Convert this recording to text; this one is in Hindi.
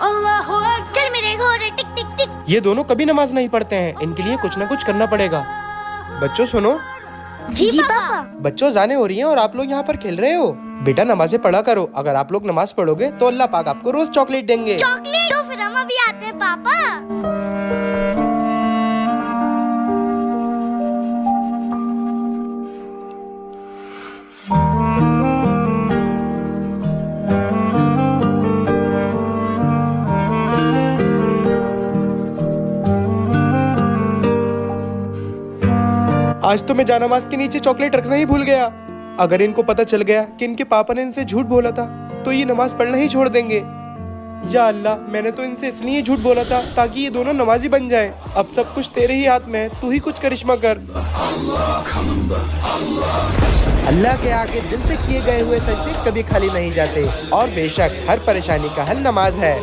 चल मेरे घोड़े, टिक टिक टिक। ये दोनों कभी नमाज नहीं पढ़ते हैं, इनके लिए कुछ ना कुछ करना पड़ेगा। बच्चों सुनो, जी पापा। बच्चों जाने हो रही हैं और आप लोग यहाँ पर खेल रहे हो। बेटा नमाजें पढ़ा करो, अगर आप लोग नमाज पढ़ोगे तो अल्लाह पाक आपको रोज चॉकलेट देंगे। चॉकलेट? तो फिर हम अभी आते हैं पापा। आज तो मैं जानमाज के नीचे चॉकलेट रखना ही भूल गया। अगर इनको पता चल गया कि इनके पापा ने इनसे झूठ बोला था तो ये नमाज पढ़ना ही छोड़ देंगे। या अल्लाह, मैंने तो इनसे इसलिए झूठ बोला था ताकि ये दोनों नमाजी बन जाएं। अब सब कुछ तेरे ही हाथ में है, तू ही कुछ करिश्मा कर। अल्लाह के आगे दिल से किए गए हुए सजदे कभी खाली नहीं जाते और बेशक हर परेशानी का हल नमाज है।